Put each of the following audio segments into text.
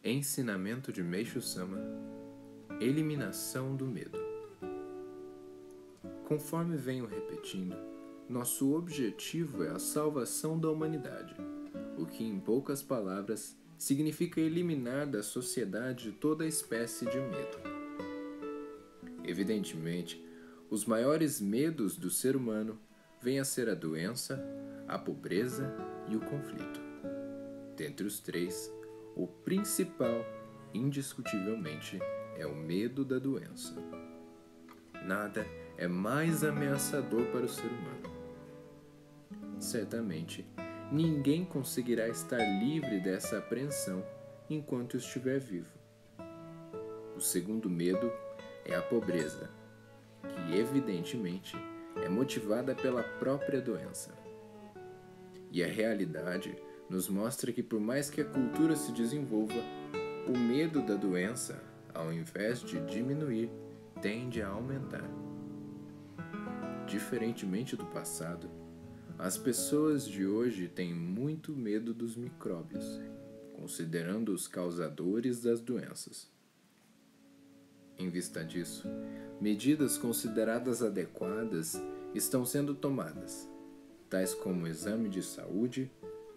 Ensinamento de Meishu Sama: Eliminação do medo. Conforme venho repetindo, nosso objetivo é a salvação da humanidade, o que, em poucas palavras, significa eliminar da sociedade toda espécie de medo. Evidentemente, os maiores medos do ser humano vêm a ser a doença, a pobreza e o conflito. Dentre os três, o principal, indiscutivelmente, é o medo da doença. Nada é mais ameaçador para o ser humano. Certamente, ninguém conseguirá estar livre dessa apreensão enquanto estiver vivo. O segundo medo é a pobreza, que evidentemente é motivada pela própria doença. E a realidade nos mostra que, por mais que a cultura se desenvolva, o medo da doença, ao invés de diminuir, tende a aumentar. Diferentemente do passado, as pessoas de hoje têm muito medo dos micróbios, considerando os causadores das doenças. Em vista disso, medidas consideradas adequadas estão sendo tomadas, tais como exame de saúde,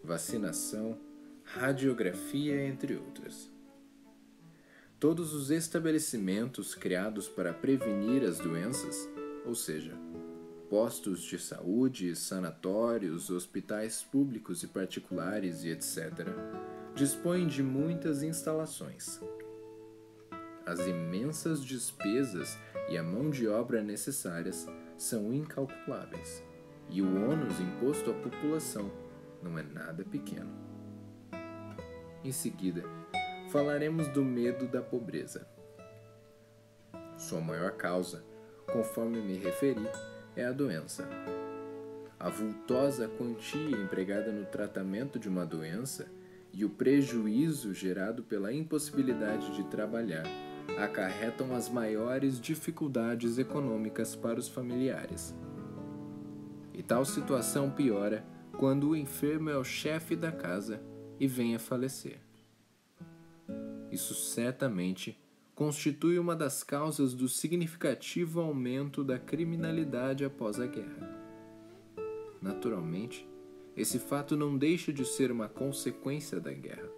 vacinação, radiografia, entre outras. Todos os estabelecimentos criados para prevenir as doenças, ou seja, postos de saúde, sanatórios, hospitais públicos e particulares e etc., dispõem de muitas instalações. As imensas despesas e a mão de obra necessárias são incalculáveis, e o ônus imposto à população não é nada pequeno. Em seguida, falaremos do medo da pobreza. Sua maior causa, conforme me referi, é a doença. A vultosa quantia empregada no tratamento de uma doença e o prejuízo gerado pela impossibilidade de trabalhar acarretam as maiores dificuldades econômicas para os familiares. E tal situação piora quando o enfermo é o chefe da casa e vem a falecer. Isso certamente constitui uma das causas do significativo aumento da criminalidade após a guerra. Naturalmente, esse fato não deixa de ser uma consequência da guerra,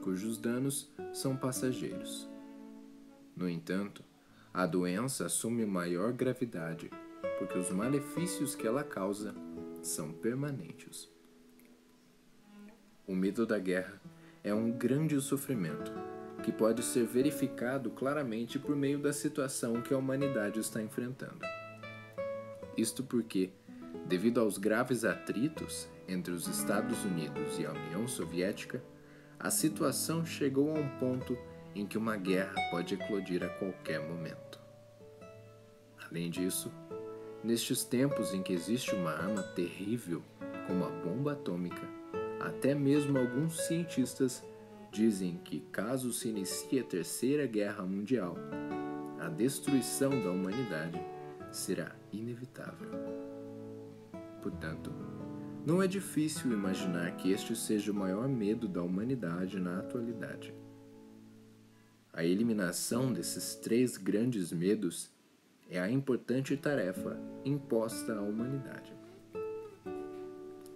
cujos danos são passageiros. No entanto, a doença assume maior gravidade, porque os malefícios que ela causa são permanentes. O medo da guerra é um grande sofrimento, que pode ser verificado claramente por meio da situação que a humanidade está enfrentando. Isto porque, devido aos graves atritos entre os Estados Unidos e a União Soviética, a situação chegou a um ponto em que uma guerra pode eclodir a qualquer momento. Além disso, nestes tempos em que existe uma arma terrível, como a bomba atômica, até mesmo alguns cientistas dizem que, caso se inicie a Terceira Guerra Mundial, a destruição da humanidade será inevitável. Portanto, não é difícil imaginar que este seja o maior medo da humanidade na atualidade. A eliminação desses três grandes medos é a importante tarefa imposta à humanidade.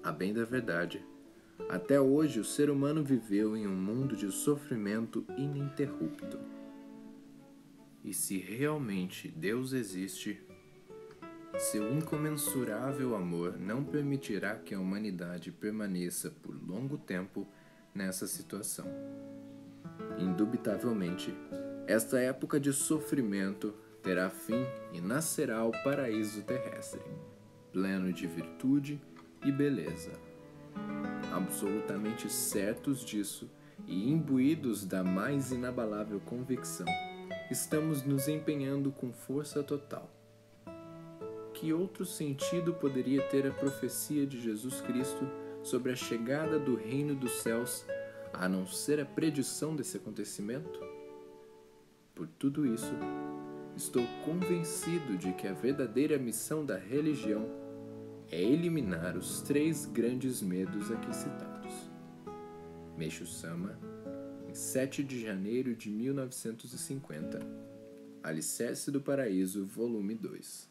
A bem da verdade, até hoje o ser humano viveu em um mundo de sofrimento ininterrupto. E se realmente Deus existe, seu incomensurável amor não permitirá que a humanidade permaneça por longo tempo nessa situação. Indubitavelmente, esta época de sofrimento terá fim e nascerá o paraíso terrestre, pleno de virtude e beleza. Absolutamente certos disso e imbuídos da mais inabalável convicção, estamos nos empenhando com força total. Que outro sentido poderia ter a profecia de Jesus Cristo sobre a chegada do reino dos céus, a não ser a predição desse acontecimento? Por tudo isso, estou convencido de que a verdadeira missão da religião é eliminar os três grandes medos aqui citados. Meishu Sama, 7 de janeiro de 1950. Alicerce do Paraíso, volume 2.